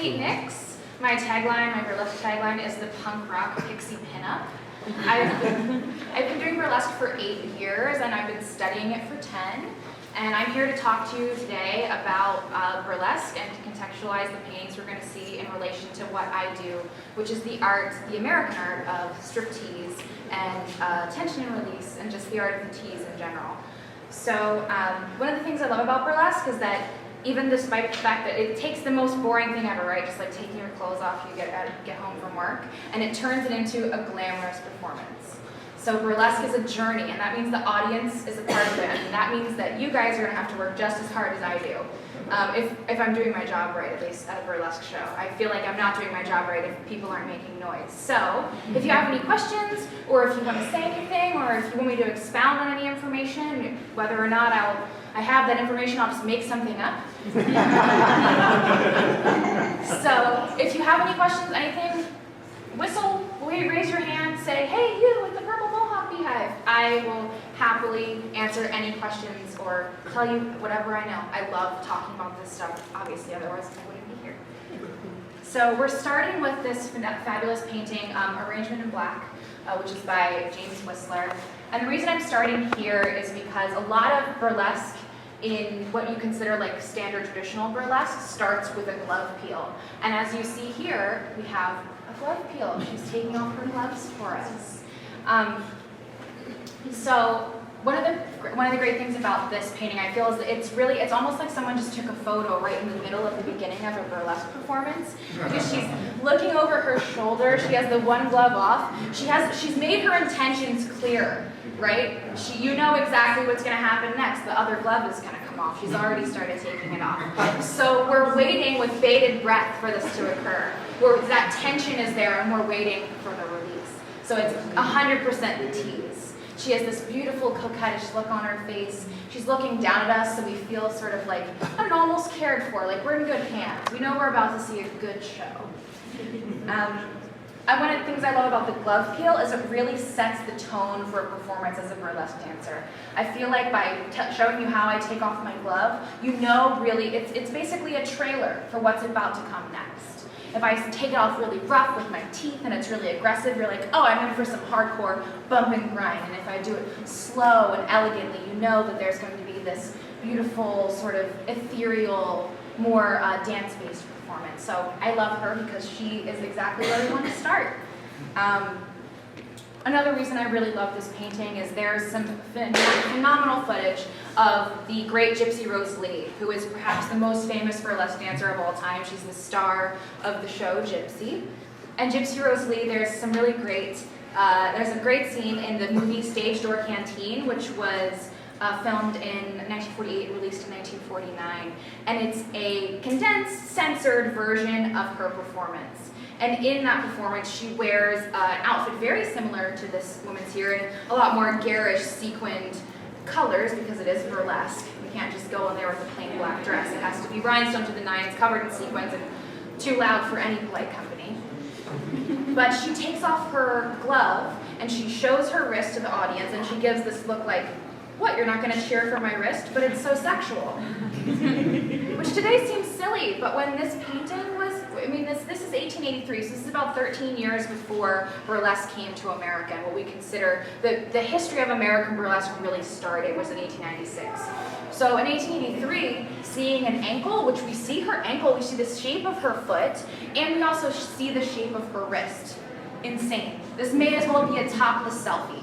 Kate Nix. My tagline, my burlesque tagline is the punk rock pixie pinup. I've been doing burlesque for 8 years and I've been studying it for 10. And I'm here to talk to you today about burlesque and to contextualize the paintings we're going to see in relation to what I do, which is the art, the American art of striptease and tension and release and just the art of the tease in general. So one of the things I love about burlesque is that even despite the fact that it takes the most boring thing ever, right? Just like taking your clothes off, you get home from work, and it turns it into a glamorous performance. So burlesque is a journey, and that means the audience is a part of it, and that means that you guys are going to have to work just as hard as I do. If I'm doing my job right, at least at a burlesque show. I feel like I'm not doing my job right if people aren't making noise. So if you have any questions, or if you want to say anything, or if you want me to expound on any information, whether or not I have that information, I'll just make something up. So if you have any questions, anything, whistle, raise your hand, say, hey, you with the purple mohawk beehive. I will happily answer any questions or tell you whatever I know. I love talking about this stuff, obviously, otherwise I wouldn't be here. So we're starting with this fabulous painting, Arrangement in Black, which is by James Whistler. And the reason I'm starting here is because a lot of burlesque in what you consider like standard traditional burlesque starts with a glove peel. And as you see here, we have a glove peel. She's taking off her gloves for us. So one of the great things about this painting, I feel, is that it's almost like someone just took a photo right in the middle of the beginning of a burlesque performance, because she's looking over her shoulder. She has the one glove off. She's made her intentions clear, right? You know exactly what's going to happen next. The other glove is going to come off. She's already started taking it off. So we're waiting with bated breath for this to occur. That tension is there, and we're waiting for the release. So it's 100% the tease. She has this beautiful coquettish look on her face. She's looking down at us, so we feel sort of like, I don't know, almost cared for, like we're in good hands. We know we're about to see a good show. One of the things I love about the glove peel is it really sets the tone for a performance as a burlesque dancer. I feel like by showing you how I take off my glove, you know really, it's basically a trailer for what's about to come next. If I take it off really rough with my teeth and it's really aggressive, you're like, oh, I'm in for some hardcore bump and grind. And if I do it slow and elegantly, you know that there's going to be this beautiful, sort of ethereal, more dance-based performance. So I love her because she is exactly where we want to start. Another reason I really love this painting is there's some phenomenal footage of the great Gypsy Rose Lee, who is perhaps the most famous burlesque dancer of all time. She's the star of the show Gypsy. And Gypsy Rose Lee, there's a great scene in the movie Stage Door Canteen, which was filmed in 1948, released in 1949. And it's a condensed, censored version of her performance. And in that performance, she wears an outfit very similar to this woman's here, in a lot more garish, sequined colors, because it is burlesque. You can't just go in there with a plain black dress. It has to be rhinestone to the nines, covered in sequins, and too loud for any polite company. But she takes off her glove, and she shows her wrist to the audience, and she gives this look like, what, you're not going to cheer for my wrist? But it's so sexual. Which today seems silly, but when this painting was, this is 1883, so this is about 13 years before burlesque came to America, and what we consider the history of American burlesque really started was in 1896. So in 1883, seeing an ankle, which we see her ankle, we see the shape of her foot, and we also see the shape of her wrist. Insane. This may as well be a topless selfie.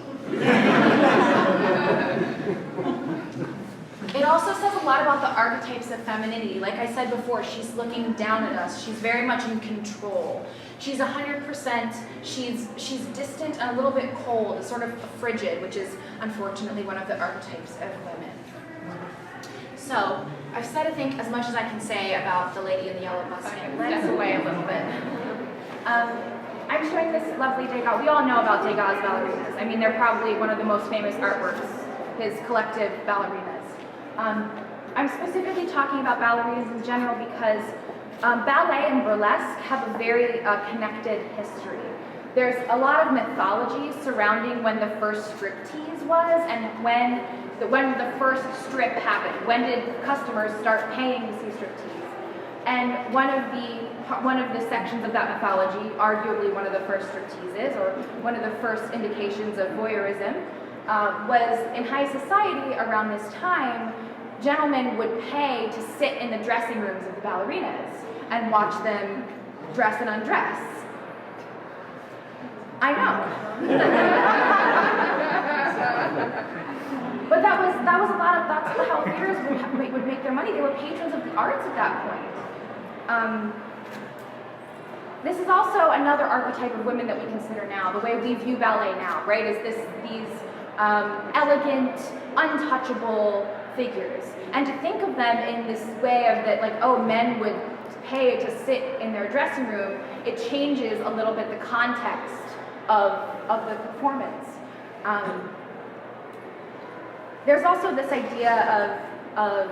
It also says a lot about the archetypes of femininity. Like I said before, she's looking down at us. She's very much in control. She's 100%, she's distant and a little bit cold, sort of frigid, which is unfortunately one of the archetypes of women. So, I've said, I think, as much as I can say about the lady in the yellow Mustang. Let's away a little bit. I'm showing this lovely Degas. We all know about Degas' ballerinas. I mean, they're probably one of the most famous artworks, his collective ballerinas. I'm specifically talking about ballerinas in general because ballet and burlesque have a very connected history. There's a lot of mythology surrounding when the first striptease was and when the first strip happened. When did customers start paying to see striptease? And one of the one of the sections of that mythology, arguably one of the first stripteases or one of the first indications of voyeurism, was in high society around this time, gentlemen would pay to sit in the dressing rooms of the ballerinas and watch them dress and undress. I know. But that's how theaters would make their money. They were patrons of the arts at that point. This is also another archetype of women that we consider now, the way we view ballet now, right? Is these elegant, untouchable figures. And to think of them in this way of that, like, oh, men would pay to sit in their dressing room, it changes a little bit the context of the performance. There's also this idea of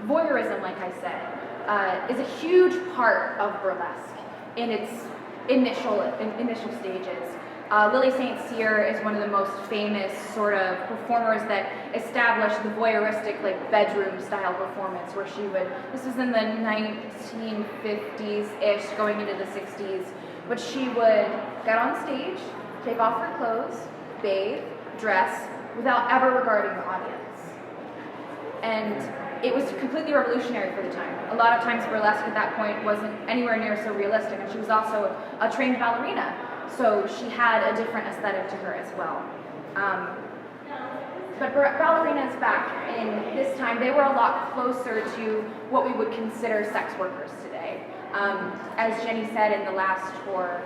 voyeurism, like I said, is a huge part of burlesque in its initial stages. Lily St. Cyr is one of the most famous sort of performers that established the voyeuristic, like, bedroom style performance, where she would, this was in the 1950s-ish, going into the 60s, but she would get on stage, take off her clothes, bathe, dress, without ever regarding the audience. And it was completely revolutionary for the time. A lot of times burlesque at that point wasn't anywhere near so realistic, and she was also a trained ballerina, so she had a different aesthetic to her as well. But ballerinas back in this time, they were a lot closer to what we would consider sex workers today. As Jenny said in the last tour,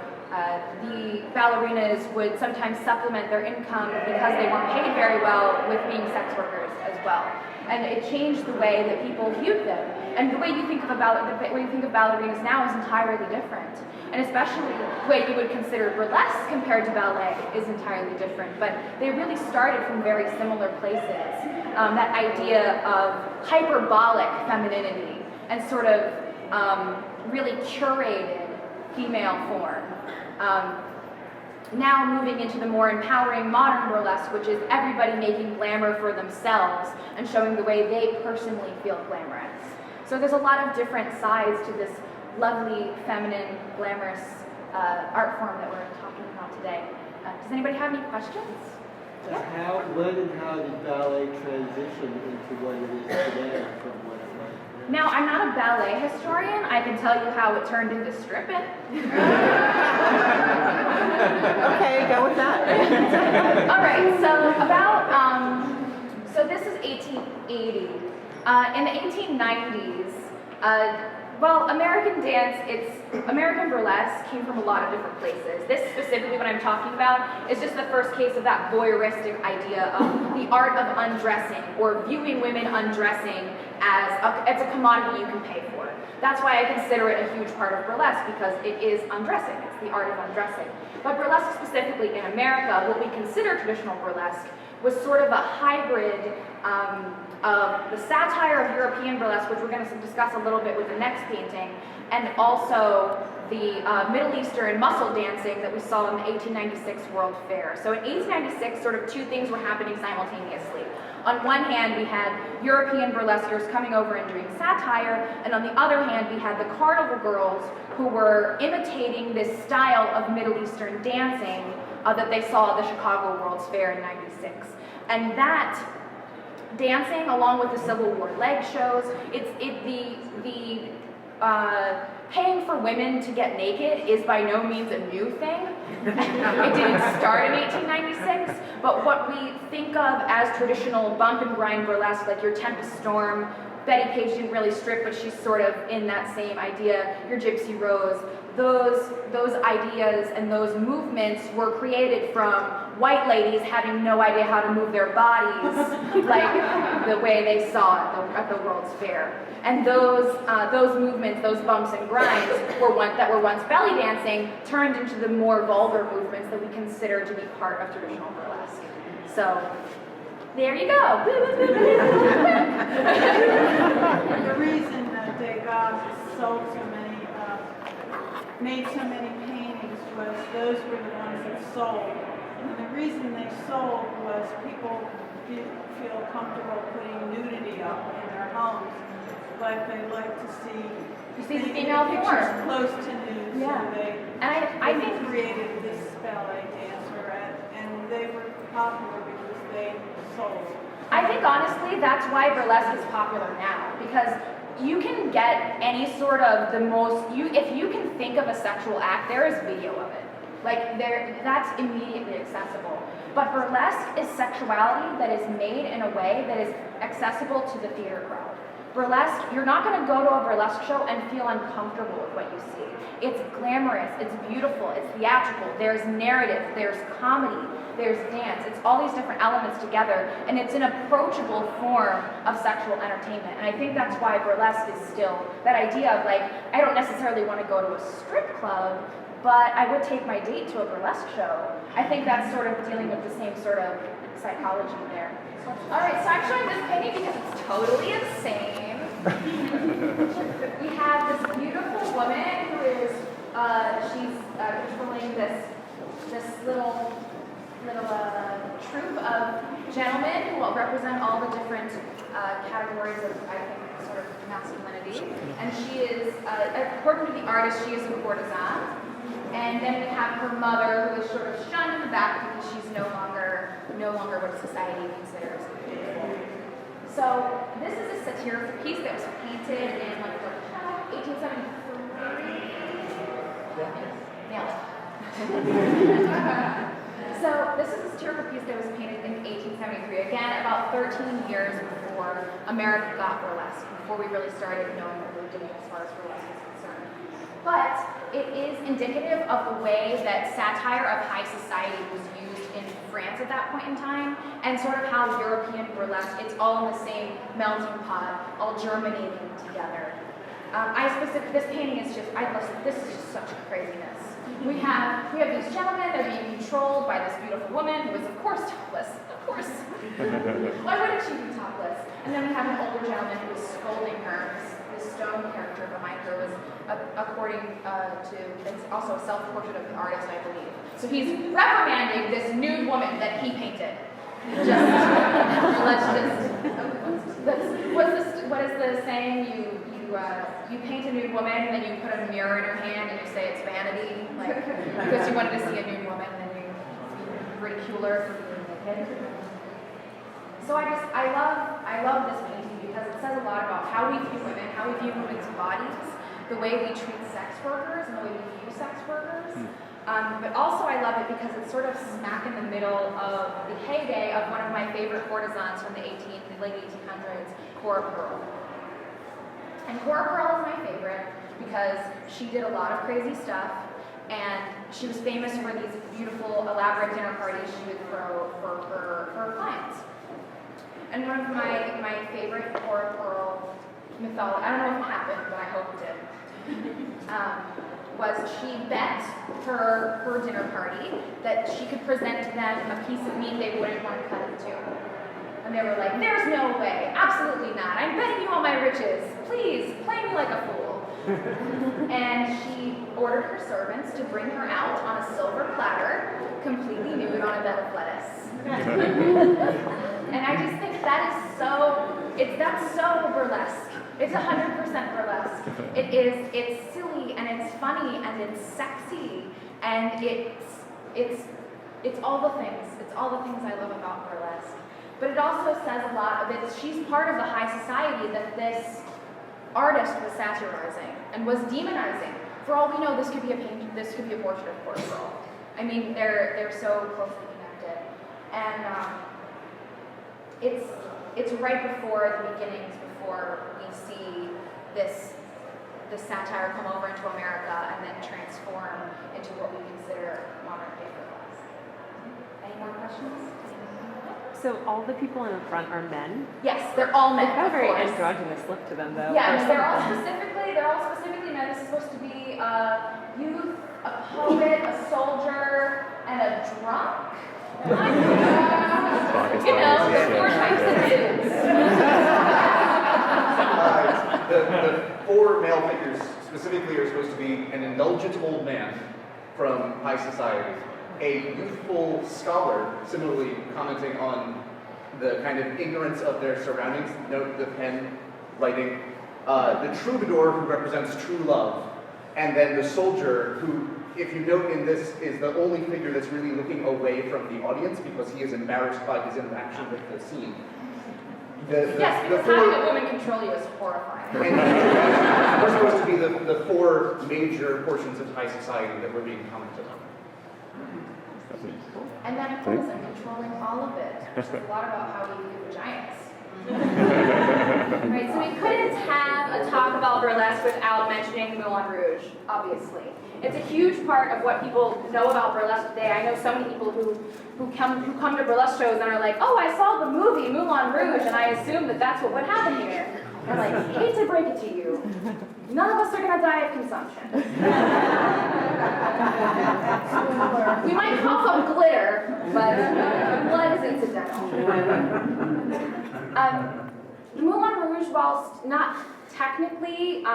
the ballerinas would sometimes supplement their income because they weren't paid very well with being sex workers as well. And it changed the way that people viewed them. And the way you think of ballerinas now is entirely different. And especially the way you would consider burlesque compared to ballet is entirely different. But they really started from very similar places. That idea of hyperbolic femininity and sort of really curated female form. Now moving into the more empowering modern burlesque, which is everybody making glamour for themselves and showing the way they personally feel glamorous. So there's a lot of different sides to this lovely, feminine, glamorous art form that we're talking about today. Does anybody have any questions? Yeah. When and how did ballet transition into what it is today from what it was? Now, I'm not a ballet historian. I can tell you how it turned into stripping. Okay, go with that. All right, so this is 1880. In the 1890s, American dance, American burlesque came from a lot of different places. This specifically, what I'm talking about, is just the first case of that voyeuristic idea of the art of undressing, or viewing women undressing as a commodity you can pay for. That's why I consider it a huge part of burlesque, because it is undressing. It's the art of undressing. But burlesque specifically in America, what we consider traditional burlesque, was sort of a hybrid of the satire of European burlesque, which we're going to discuss a little bit with the next painting, and also the Middle Eastern muscle dancing that we saw in the 1896 World Fair. So in 1896, sort of two things were happening simultaneously. On one hand, we had European burlesquers coming over and doing satire, and on the other hand, we had the carnival girls who were imitating this style of Middle Eastern dancing that they saw at the Chicago World's Fair in '96. And that dancing, along with the Civil War leg shows, paying for women to get naked is by no means a new thing. It didn't start in 1896, but what we think of as traditional bump and grind burlesque, like your Tempest Storm, Betty Page didn't really strip, but she's sort of in that same idea, your Gypsy Rose, those ideas and those movements were created from white ladies having no idea how to move their bodies like the way they saw it at the World's Fair. And those movements, those bumps and grinds that were once belly dancing turned into the more vulgar movements that we consider to be part of traditional burlesque. So there you go. The reason that Degas sold so many, made so many paintings was those were the ones that sold. And the reason they sold was people didn't feel comfortable putting nudity up in their homes, but they like to see You see the They female pictures form. close to nude, Yeah. so they And I think created this ballet dancer, and they were popular because they sold. honestly that's why burlesque is popular now, because you can get any sort of if you can think of a sexual act, there is video of it. Like that's immediately accessible. But burlesque is sexuality that is made in a way that is accessible to the theater crowd. Burlesque, you're not going to go to a burlesque show and feel uncomfortable with what you see. It's glamorous, it's beautiful, it's theatrical, there's narrative, there's comedy, there's dance, it's all these different elements together, and it's an approachable form of sexual entertainment. And I think that's why burlesque is still, that idea of like, I don't necessarily want to go to a strip club, but I would take my date to a burlesque show. I think that's sort of dealing with the same sort of psychology there. All right, so I'm showing this painting because it's totally insane. We have this beautiful woman who is, she's controlling this little troupe of gentlemen who will represent all the different categories of, I think, sort of masculinity. And she is, according to the artist, she is a courtesan. And then we have her mother, who is sort of shunned in the back because she's no longer what society considers beautiful. So this is a satirical piece that was painted in 1873. Yeah. So this is a satirical piece that was painted in 1873. Again, about 13 years before America got burlesque, before we really started knowing what we were doing as far as burlesque is concerned. But it is indicative of the way that satire of high society was used in France at that point in time, and sort of how European burlesque, it's all in the same melting pot, all germinating together. This painting is just, this is just such craziness. We have these gentlemen, they're being controlled by this beautiful woman who is of course topless, of course. Why wouldn't she be topless? And then we have an older gentleman who is scolding her. This stone character behind her was, according to, it's also a self-portrait of the artist, I believe. So he's reprimanding this nude woman that he painted. What is the saying? You paint a nude woman, and then you put a mirror in her hand, and you say it's vanity, like because you wanted to see a nude woman, and then you ridicule her for being naked. So I love this painting because it says a lot about how we view women, how we view women's bodies, the way we treat sex workers, and the way we view sex workers. But also I love it because it's sort of smack in the middle of the heyday of one of my favorite courtesans from the late 1800s, Cora Pearl. And Cora Pearl is my favorite because she did a lot of crazy stuff, and she was famous for these beautiful, elaborate dinner parties she would throw for her clients. And one of my favorite Cora Pearl mythology, I don't know if it happened, but I hope it did, was she bet her dinner party that she could present to them a piece of meat they wouldn't want to cut into. And they were like, there's no way, absolutely not. I'm betting you all my riches. Please, play me like a fool. And she ordered her servants to bring her out on a silver platter, completely nude on a bed of lettuce. And I just think that's so burlesque. It's 100% burlesque. It's silly and it's funny and it's sexy and it's all the things. It's all the things I love about burlesque. But it also says a lot of it. She's part of the high society that this artist was satirizing and was demonizing. For all we know, this could be a portrait of Cora Pearl. I mean, they're so closely connected, and it's right before the beginnings, before we see the satire come over into America and then transform into what we consider modern day burlesque. Any more questions? So all the people in the front are men? Yes, they're all men. They've got a very of course. androgynous look to them, though. Yeah, they're all specifically men. This is supposed to be a youth, a poet, a soldier, and a drunk. You know, the four types of dudes. The four male figures specifically are supposed to be an indulgent old man from high society, a youthful scholar, similarly commenting on the kind of ignorance of their surroundings. Note the pen writing the troubadour who represents true love, and then the soldier who, if you note in this, is the only figure that's really looking away from the audience because he is embarrassed by his interaction with the scene. Yes, because having a woman control you is horrifying. And we're supposed to be the four major portions of high society that we're being commented on. And then of course I'm controlling all of it, which is a lot about how we view vaginas. Right, so we couldn't have a talk about burlesque without mentioning Moulin Rouge, obviously. It's a huge part of what people know about burlesque today. I know so many people who come to burlesque shows and are like, oh, I saw the movie Moulin Rouge, and I assumed that that's what would happen here. And I'm like, hate to break it to you, none of us are going to die of consumption. We might cough up glitter, but blood is incidental. Moulin Rouge, whilst not technically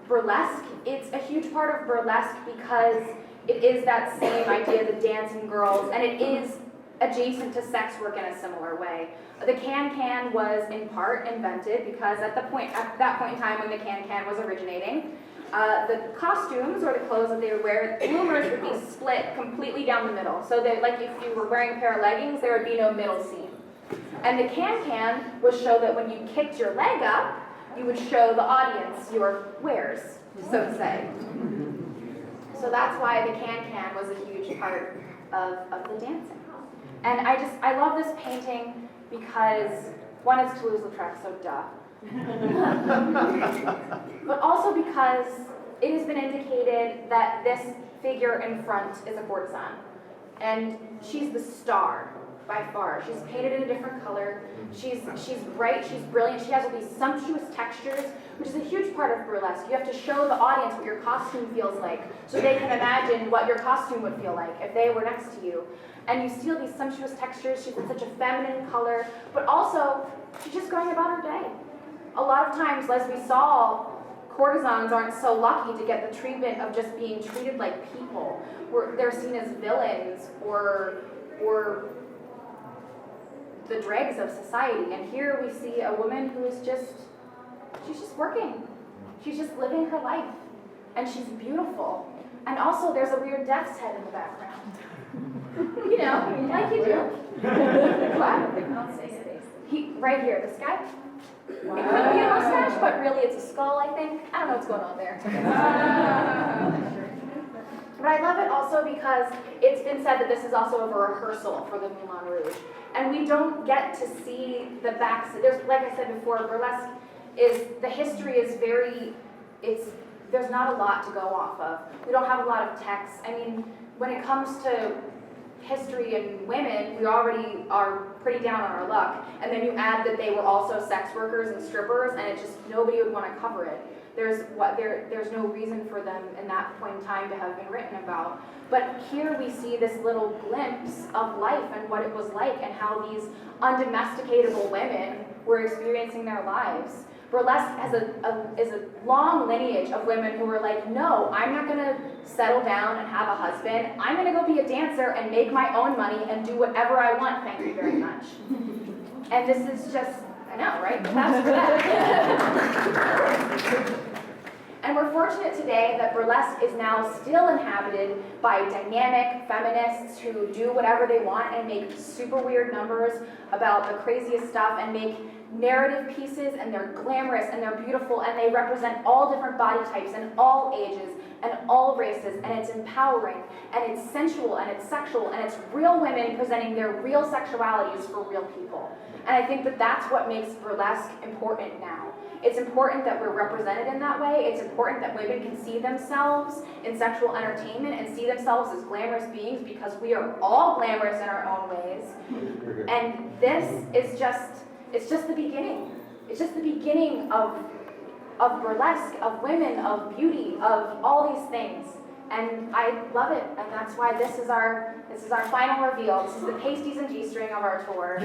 burlesque, it's a huge part of burlesque because it is that same idea, the dancing girls, and it is adjacent to sex work in a similar way. The can-can was in part invented because at that point in time when the can-can was originating, the costumes or the clothes that they would wear, bloomers would be split completely down the middle. So that, like if you were wearing a pair of leggings, there would be no middle seam. And the can-can would show that when you kicked your leg up, you would show the audience your wares, so to say. So that's why the can-can was a huge part of the dancing. And I love this painting because, one, it's Toulouse-Lautrec, so duh. But also because it has been indicated that this figure in front is a courtesan. And she's the star, by far. She's painted in a different color. She's bright, she's brilliant. She has all these sumptuous textures, which is a huge part of burlesque. You have to show the audience what your costume feels like so they can imagine what your costume would feel like if they were next to you. And you see all these sumptuous textures. She's in such a feminine color, but also she's just going about her day. A lot of times, as we saw, courtesans aren't so lucky to get the treatment of just being treated like people. They're seen as villains or the dregs of society. And here we see a woman who is she's just working. She's just living her life. And she's beautiful. And also there's a weird death's head in the background. You know, like you do. What? Don't say space. Right here, this guy. It could be a mustache, but really it's a skull, I think. I don't know what's going on there. But I love it also because it's been said that this is also a rehearsal for the Moulin Rouge. And we don't get to see the backside. Like I said before, burlesque the history is there's not a lot to go off of. We don't have a lot of text. I mean, when it comes to history and women, we already are pretty down on our luck. And then you add that they were also sex workers and strippers, and nobody would want to cover it. There's no reason for them in that point in time to have been written about. But here we see this little glimpse of life and what it was like and how these undomesticatable women were experiencing their lives. Burlesque is a long lineage of women who were like, no, I'm not going to settle down and have a husband. I'm going to go be a dancer and make my own money and do whatever I want, thank you very much. And this is just, I know, right? That's for that. And we're fortunate today that burlesque is now still inhabited by dynamic feminists who do whatever they want and make super weird numbers about the craziest stuff and make narrative pieces, and they're glamorous and they're beautiful and they represent all different body types and all ages and all races, and it's empowering and it's sensual and it's sexual and it's real women presenting their real sexualities for real people. And I think that that's what makes burlesque important now. It's important that we're represented in that way. It's important that women can see themselves in sexual entertainment and see themselves as glamorous beings because we are all glamorous in our own ways. And this is it's just the beginning. It's just the beginning of burlesque, of women, of beauty, of all these things. And I love it, and that's why this is our final reveal. This is the pasties and G-string of our tour.